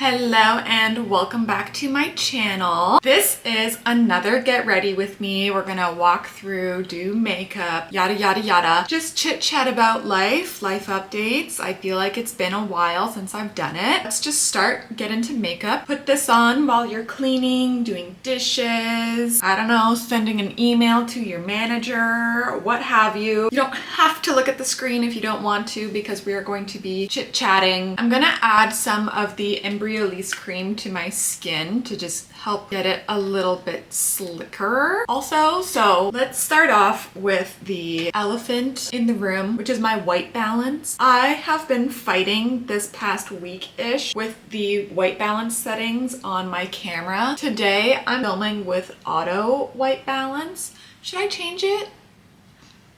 Hello and welcome back to my channel. This is another get ready with me. We're gonna walk through, do makeup, yada yada yada. Just chit chat about life updates. I feel like it's been a while since I've done it. Let's just start, get into makeup. Put this on while you're cleaning, doing dishes, I don't know, sending an email to your manager, what have you. You don't have to look at the screen if you don't want to because we are going to be chit chatting. I'm gonna add some of the Embryolisse cream to my skin to just help get it a little bit slicker also. So let's start off with the elephant in the room, which is my white balance. I have been fighting this past week-ish with the white balance settings on my camera. Today I'm filming with auto white balance. Should I change it?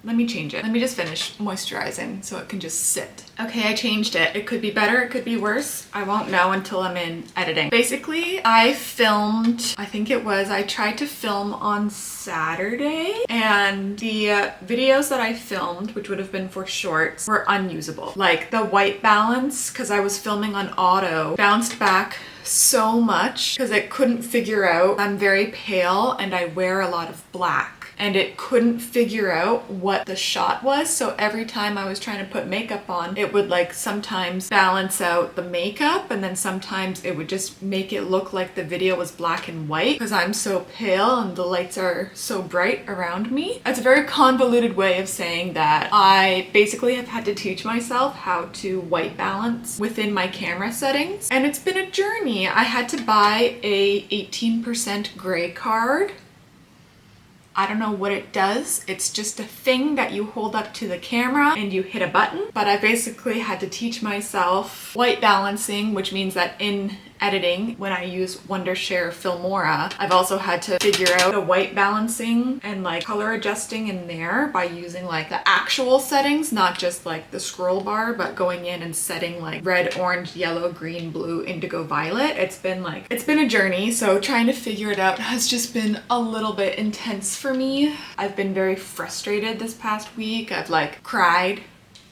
Let me change it. Let me just finish moisturizing so it can just sit. Okay, I changed it. It could be better, it could be worse. I won't know until I'm in editing. Basically, I filmed, I tried to film on Saturday, and the videos that I filmed, which would have been for shorts, were unusable. Like the white balance, because I was filming on auto, bounced back so much because it couldn't figure out I'm very pale and I wear a lot of black. And it couldn't figure out what the shot was. So every time I was trying to put makeup on, it would like sometimes balance out the makeup, and then sometimes it would just make it look like the video was black and white because I'm so pale and the lights are so bright around me. It's a very convoluted way of saying that I basically have had to teach myself how to white balance within my camera settings. And it's been a journey. I had to buy a 18% gray card. I don't know what it does. It's just a thing that you hold up to the camera and you hit a button. But I basically had to teach myself white balancing, which means that in editing, when I use Wondershare Filmora, I've also had to figure out the white balancing and like color adjusting in there by using like the actual settings, not just like the scroll bar, but going in and setting like red, orange, yellow, green, blue, indigo, violet. It's been a journey. So trying to figure it out has just been a little bit intense for me. I've been very frustrated this past week. I've like cried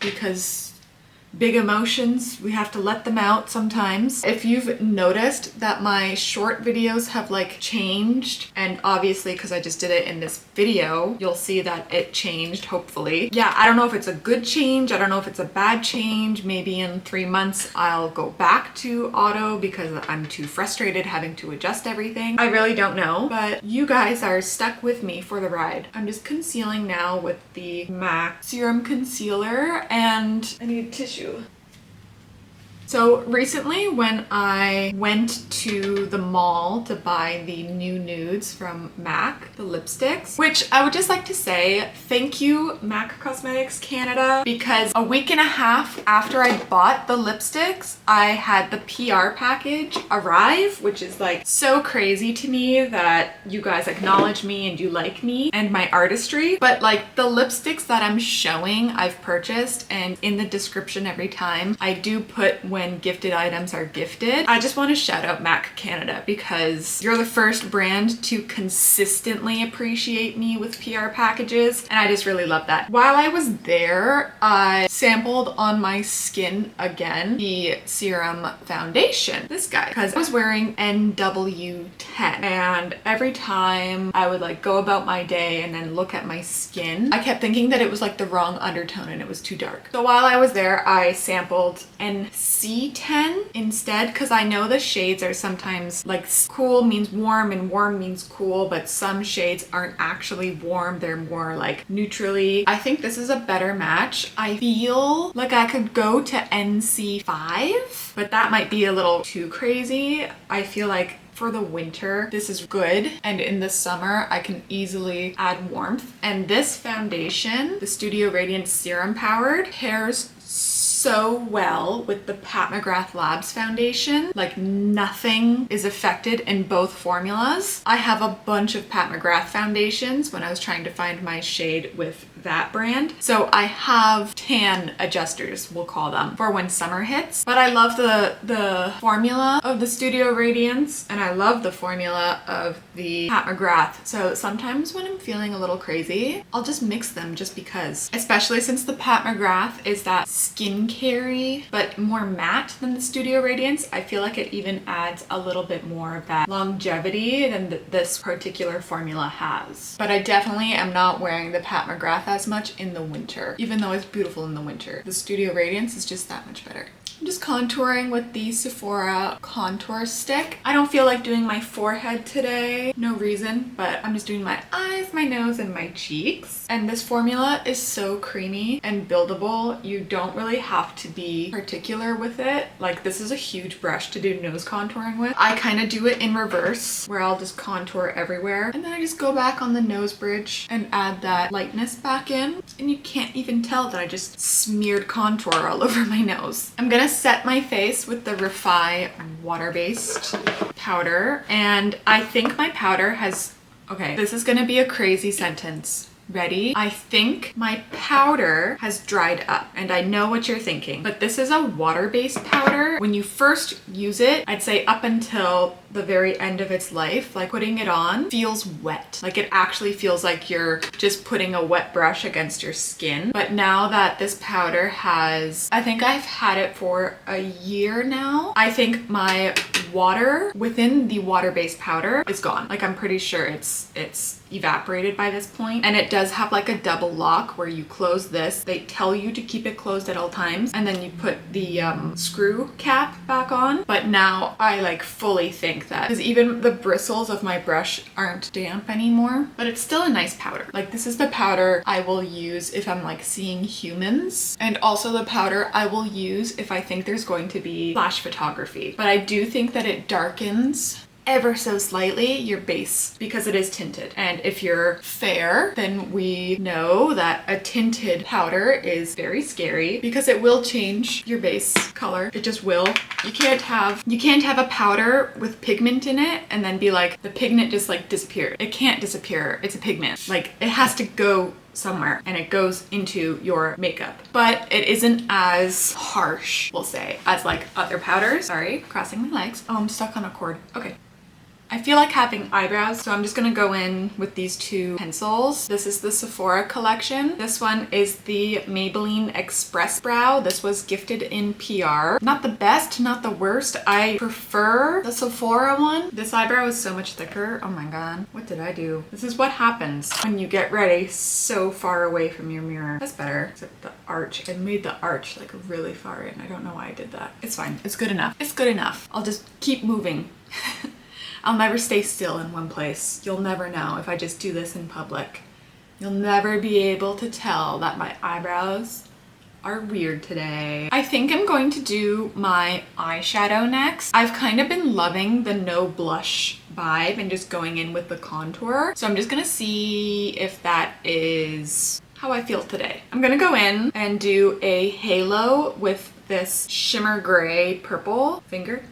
because big emotions, we have to let them out sometimes. If you've noticed that my short videos have like changed, and obviously because I just did it in this video, you'll see that it changed, hopefully. Yeah, I don't know if it's a good change, I don't know if it's a bad change. Maybe in 3 months I'll go back to auto because I'm too frustrated having to adjust everything. I really don't know, but you guys are stuck with me for the ride. I'm just concealing now with the MAC Serum Concealer, and I need tissue. So recently when I went to the mall to buy the new nudes from MAC, the lipsticks, which I would just like to say thank you MAC Cosmetics Canada, because a week and a half after I bought the lipsticks, I had the PR package arrive, which is like so crazy to me that you guys acknowledge me and you like me and my artistry. But like the lipsticks that I'm showing, I've purchased, and in the description every time I do put when gifted items are gifted. I just want to shout out MAC Canada because you're the first brand to consistently appreciate me with PR packages, and I just really love that. While I was there, I sampled on my skin again the serum foundation, this guy, because I was wearing NW10, and every time I would like go about my day and then look at my skin, I kept thinking that it was like the wrong undertone and it was too dark. So while I was there, I sampled NC10 instead, because I know the shades are sometimes like cool means warm and warm means cool, but some shades aren't actually warm, they're more like neutrally. I think this is a better match. I feel like I could go to NC5, but that might be a little too crazy. I feel like for the winter, this is good, and in the summer, I can easily add warmth. And this foundation, the Studio Radiance Serum Powered, pairs so well with the Pat McGrath Labs foundation. Like nothing is affected in both formulas. I have a bunch of Pat McGrath foundations when I was trying to find my shade with that brand. So I have tan adjusters, we'll call them, for when summer hits. But I love the formula of the Studio Radiance, and I love the formula of the Pat McGrath. So sometimes when I'm feeling a little crazy, I'll just mix them just because. Especially since the Pat McGrath is that skin skincare-y, but more matte than the Studio Radiance. I feel like it even adds a little bit more of that longevity than this particular formula has. But I definitely am not wearing the Pat McGrath as much in the winter, even though it's beautiful in the winter. The Studio Radiance is just that much better. I'm just contouring with the Sephora contour stick. I don't feel like doing my forehead today. No reason, but I'm just doing my eyes, my nose, and my cheeks. And this formula is so creamy and buildable. You don't really have to be particular with it. Like, this is a huge brush to do nose contouring with. I kind of do it in reverse, where I'll just contour everywhere. And then I just go back on the nose bridge and add that lightness back in. And you can't even tell that I just smeared contour all over my nose. I'm gonna set my face with the REFY water-based powder, and I think my powder has, okay, this is gonna be a crazy sentence. Ready? I think my powder has dried up, and I know what you're thinking, but this is a water-based powder. When you first use it, I'd say up until the very end of its life, like putting it on feels wet. Like it actually feels like you're just putting a wet brush against your skin. But now that this powder has, I think I've had it for a year now, I think my water within the water-based powder is gone. Like I'm pretty sure it's evaporated by this point. And it does have like a double lock where you close this. They tell you to keep it closed at all times, and then you put the screw cap back on. But now I like fully think that, because even the bristles of my brush aren't damp anymore, but it's still a nice powder. Like this is the powder I will use if I'm like seeing humans, and also the powder I will use if I think there's going to be flash photography. But I do think that it darkens ever so slightly your base because it is tinted. And if you're fair, then we know that a tinted powder is very scary because it will change your base color. It just will. You can't have a powder with pigment in it and then be like, the pigment just like disappeared. It can't disappear. It's a pigment. Like it has to go somewhere, and it goes into your makeup. But it isn't as harsh, we'll say, as like other powders. Sorry, crossing my legs. Oh, I'm stuck on a cord. Okay. I feel like having eyebrows, so I'm just gonna go in with these two pencils. This is the Sephora collection. This one is the Maybelline Xpress Brow. This was gifted in PR. Not the best, not the worst. I prefer the Sephora one. This eyebrow is so much thicker. Oh my god, what did I do? This is what happens when you get ready so far away from your mirror. That's better. Except the arch. I made the arch like really far in. I don't know why I did that. It's fine. It's good enough. It's good enough. I'll just keep moving. I'll never stay still in one place. You'll never know if I just do this in public. You'll never be able to tell that my eyebrows are weird today. I think I'm going to do my eyeshadow next. I've kind of been loving the no blush vibe and just going in with the contour. So I'm just gonna see if that is how I feel today. I'm gonna go in and do a halo with this shimmer gray purple finger.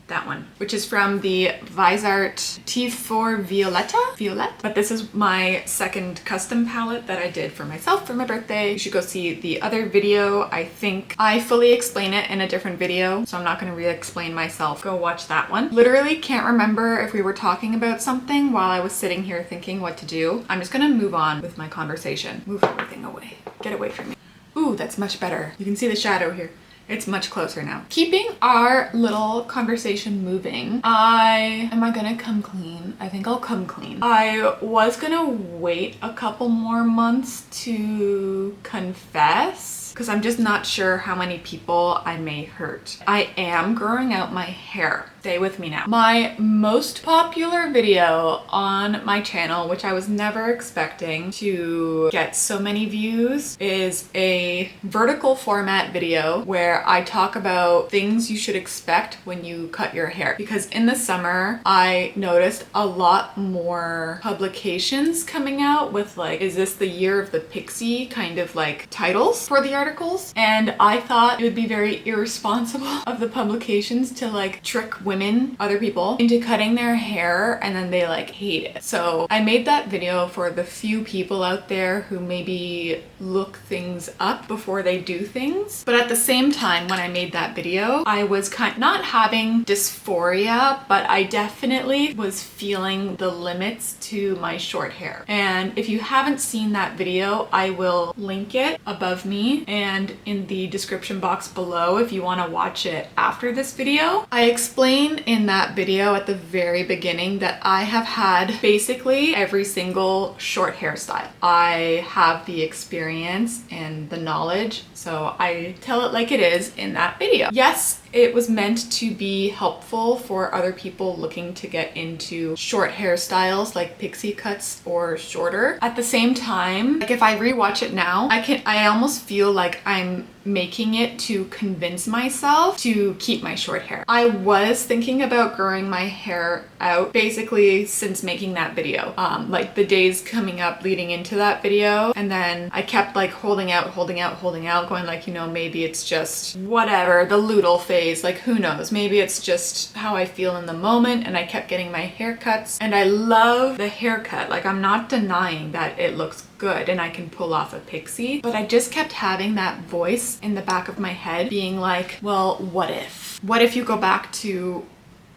That one, which is from the Viseart T4 Violetta. But this is my second custom palette that I did for myself for my birthday. You should go see the other video. I think I fully explain it in a different video, so I'm not gonna re-explain myself. Go watch that one. Literally can't remember if we were talking about something while I was sitting here thinking what to do. I'm just gonna move on with my conversation. Move everything away. Get away from me. Ooh, that's much better. You can see the shadow here. It's much closer now. Keeping our little conversation moving, am I gonna come clean? I think I'll come clean. I was gonna wait a couple more months to confess because I'm just not sure how many people I may hurt. I am growing out my hair. Stay with me now. My most popular video on my channel, which I was never expecting to get so many views, is a vertical format video where I talk about things you should expect when you cut your hair. Because in the summer, I noticed a lot more publications coming out with like, is this the year of the pixie kind of like titles for the articles? And I thought it would be very irresponsible of the publications to like trick women, other people, into cutting their hair and then they like hate it. So I made that video for the few people out there who maybe look things up before they do things. But at the same time, when I made that video, I was not having dysphoria, but I definitely was feeling the limits to my short hair. And if you haven't seen that video, I will link it above me and in the description box below if you want to watch it after this video. I explain in that video at the very beginning that I have had basically every single short hairstyle. I have the experience and the knowledge, so I tell it like it is in that video. Yes, it was meant to be helpful for other people looking to get into short hairstyles like pixie cuts or shorter. At the same time, like if I rewatch it now, I almost feel like I'm making it to convince myself to keep my short hair. I was thinking about growing my hair out basically since making that video, like the days coming up leading into that video, and then I kept like holding out, going like, you know, maybe it's just whatever, the loodle phase, like who knows, maybe it's just how I feel in the moment. And I kept getting my haircuts, and I love the haircut, like I'm not denying that it looks good and I can pull off a pixie, but I just kept having that voice in the back of my head being like, well, what if you go back to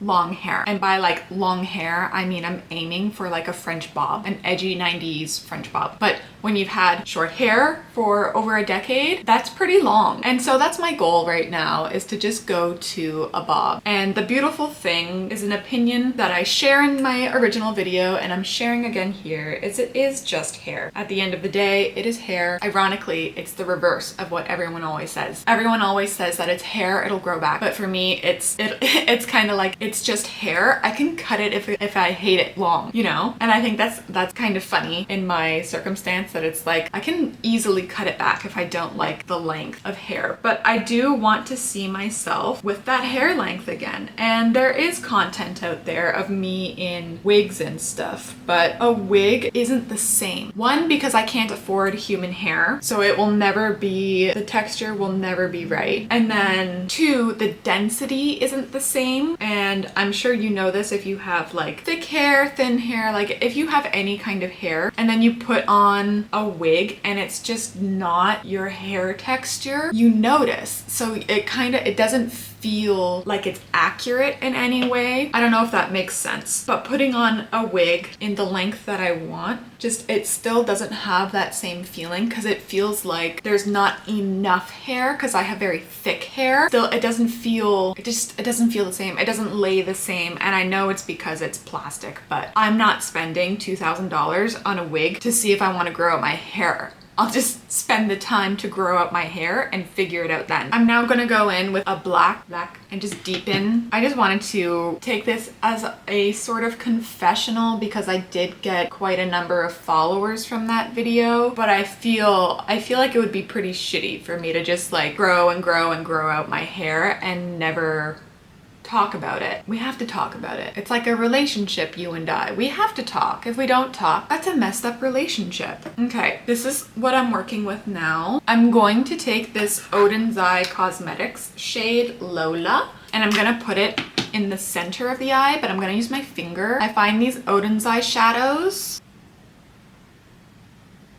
long hair? And by like long hair, I mean I'm aiming for like a French bob, an edgy 90s French bob. But when you've had short hair for over a decade, that's pretty long. And so that's my goal right now, is to just go to a bob. And the beautiful thing is an opinion that I share in my original video and I'm sharing again here, is it is just hair. At the end of the day, it is hair. Ironically, it's the reverse of what everyone always says. Everyone always says that it's hair, it'll grow back. But for me, it's kind of like, it's just hair. I can cut it if I hate it long, you know? And I think that's kind of funny in my circumstance, that it's like I can easily cut it back if I don't like the length of hair. But I do want to see myself with that hair length again. And there is content out there of me in wigs and stuff, but a wig isn't the same. One, because I can't afford human hair, so it will never be, the texture will never be right. And then two, the density isn't the same. And I'm sure you know this if you have like thick hair, thin hair, like if you have any kind of hair and then you put on a wig and it's just not your hair texture, you notice. So it doesn't feel like it's accurate in any way. I don't know if that makes sense, but putting on a wig in the length that I want, just it still doesn't have that same feeling, because it feels like there's not enough hair, because I have very thick hair. Still, it doesn't feel the same. It doesn't lay the same. And I know it's because it's plastic, but I'm not spending $2,000 on a wig to see if I want to grow out my hair. I'll just spend the time to grow out my hair and figure it out then. I'm now gonna go in with a black and just deepen. I just wanted to take this as a sort of confessional, because I did get quite a number of followers from that video, but I feel like it would be pretty shitty for me to just like grow out my hair and never talk about it. We have to talk about it. It's like a relationship, you and I. We have to talk. If we don't talk, that's a messed up relationship. Okay, this is what I'm working with now. I'm going to take this Oden Cosmetics shade Lola, and I'm gonna put it in the center of the eye, but I'm gonna use my finger. I find these Oden shadows,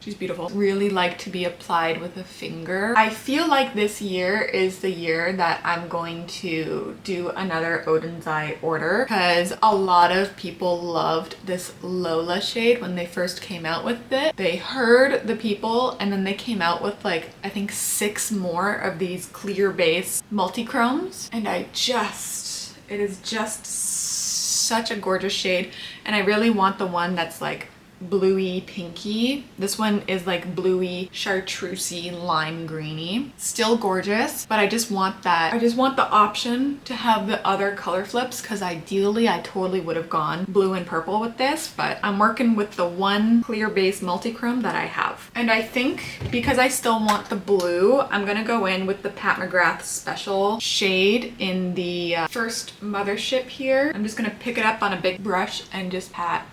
she's beautiful, really like to be applied with a finger. I feel like this year is the year that I'm going to do another Oden's Eye order, because a lot of people loved this Lola shade when they first came out with it. They heard the people and then they came out with like, I think 6 more of these clear base multichromes, and it is just such a gorgeous shade. And I really want the one that's like bluey pinky. This one is like bluey chartreusey lime greeny. Still gorgeous, but I just want the option to have the other color flips, because ideally I totally would have gone blue and purple with this, but I'm working with the one clear base multichrome that I have. And I think because I still want the blue, I'm gonna go in with the Pat McGrath special shade in the first Mothership here. I'm just gonna pick it up on a big brush and just pat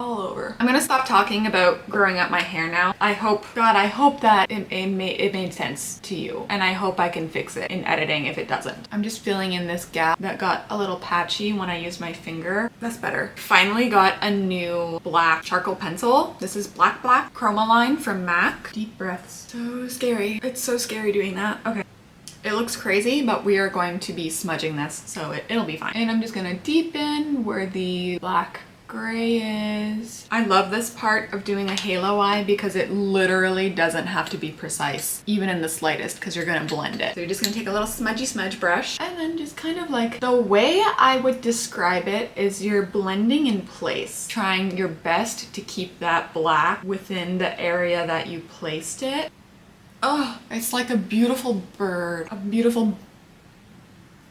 all over. I'm gonna stop talking about growing up my hair now. I hope that it made sense to you, and I hope I can fix it in editing if it doesn't. I'm just filling in this gap that got a little patchy when I used my finger. That's better. Finally got a new black charcoal pencil. This is Black Chromaline from MAC. Deep breaths. So scary. It's so scary doing that. Okay. It looks crazy, but we are going to be smudging this, so it'll be fine. And I'm just gonna deepen where the black gray is. I love this part of doing a halo eye because it literally doesn't have to be precise, even in the slightest, because you're gonna blend it. So you're just gonna take a little smudgy smudge brush and then just kind of like, the way I would describe it is you're blending in place, trying your best to keep that black within the area that you placed it. Oh, it's like a beautiful bird, a beautiful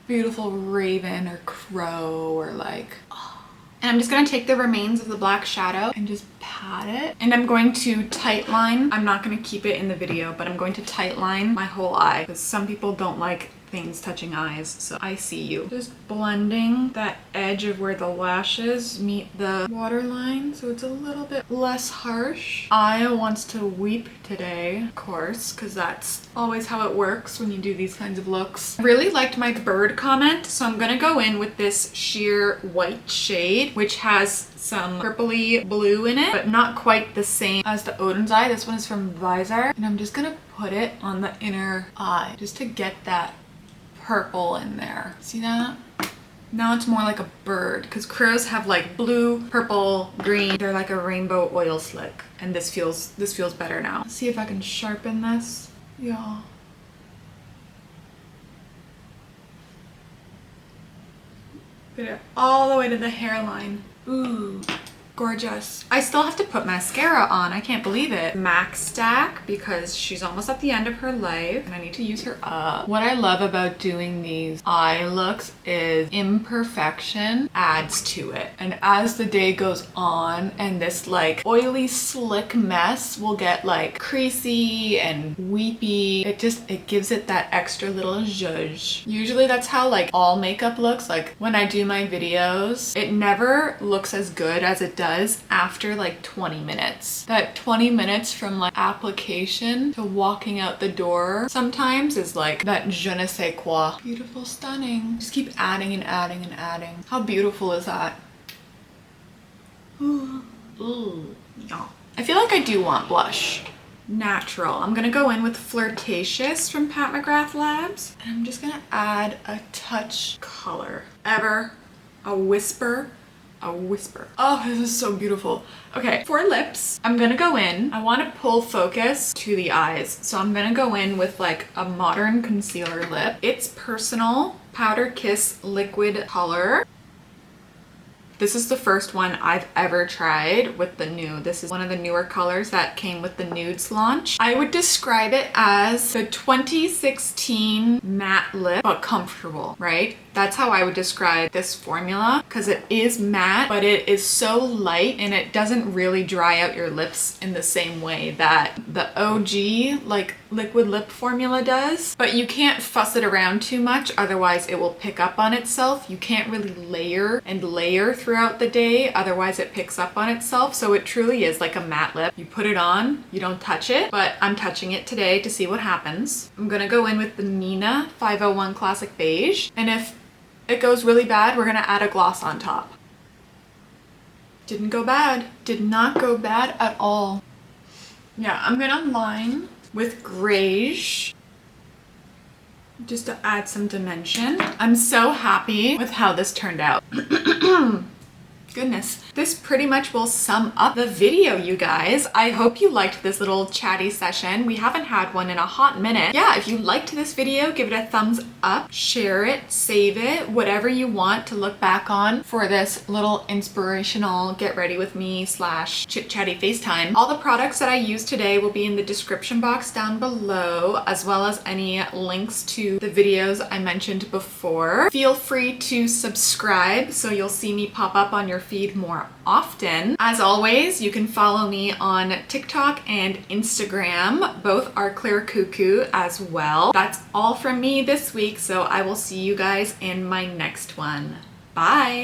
raven or crow, or like, oh. And I'm just gonna take the remains of the black shadow and just pat it. And I'm going to tight line. I'm not gonna keep it in the video, but I'm going to tight line my whole eye because some people don't like things touching eyes, so I see you. Just blending that edge of where the lashes meet the waterline so it's a little bit less harsh. Aya wants to weep today, of course, because that's always how it works when you do these kinds of looks. I really liked my bird comment, so I'm gonna go in with this sheer white shade, which has some purpley blue in it, but not quite the same as the Oden's eye. This one is from Viseart, and I'm just gonna put it on the inner eye just to get that purple in there. See that? Now it's more like a bird, because crows have like blue, purple, green. They're like a rainbow oil slick, and this feels better now. Let's see if I can sharpen this. Yeah. Get it all the way to the hairline. Ooh, gorgeous. I still have to put mascara on. I can't believe it. Max Stack, because she's almost at the end of her life and I need to use her up. What I love about doing these eye looks is imperfection adds to it. And as the day goes on and this like oily slick mess will get like creasy and weepy, it gives it that extra little zhuzh. Usually that's how like all makeup looks. Like when I do my videos, it never looks as good as it does after like 20 minutes. That 20 minutes from like application to walking out the door sometimes is like that je ne sais quoi. Beautiful, stunning. Just keep adding and adding and adding. How beautiful is that? Ooh. Ooh. Yeah. I feel like I do want blush. Natural. I'm gonna go in with Flirtatious from Pat McGrath Labs, and I'm just gonna add a touch color. Ever a whisper. A whisper. Oh, this is so beautiful. Okay, for lips, I'm gonna go in. I want to pull focus to the eyes. So I'm gonna go in with like a modern concealer lip. It's Personal Powder Kiss Liquid Color. This is the first one I've ever tried with the nude. This is one of the newer colors that came with the nudes launch. I would describe it as the 2016 matte lip, but comfortable, right? That's how I would describe this formula, because it is matte, but it is so light and it doesn't really dry out your lips in the same way that the OG like liquid lip formula does. But you can't fuss it around too much, otherwise it will pick up on itself. You can't really layer and layer throughout the day, otherwise it picks up on itself. So it truly is like a matte lip. You put it on, you don't touch it, but I'm touching it today to see what happens. I'm gonna go in with the Nina 501 Classic Beige, and if it goes really bad, we're gonna add a gloss on top. Didn't go bad. Did not go bad at all. Yeah, I'm gonna line with Greige just to add some dimension. I'm so happy with how this turned out. Goodness. This pretty much will sum up the video, you guys. I hope you liked this little chatty session. We haven't had one in a hot minute. Yeah, if you liked this video, give it a thumbs up, share it, save it, whatever you want to look back on for this little inspirational get ready with me / chit chatty FaceTime. All the products that I used today will be in the description box down below, as well as any links to the videos I mentioned before. Feel free to subscribe so you'll see me pop up on your feed more often. As always, you can follow me on TikTok and Instagram. Both are Claire Cuckoo as well. That's all from me this week, so I will see you guys in my next one. Bye!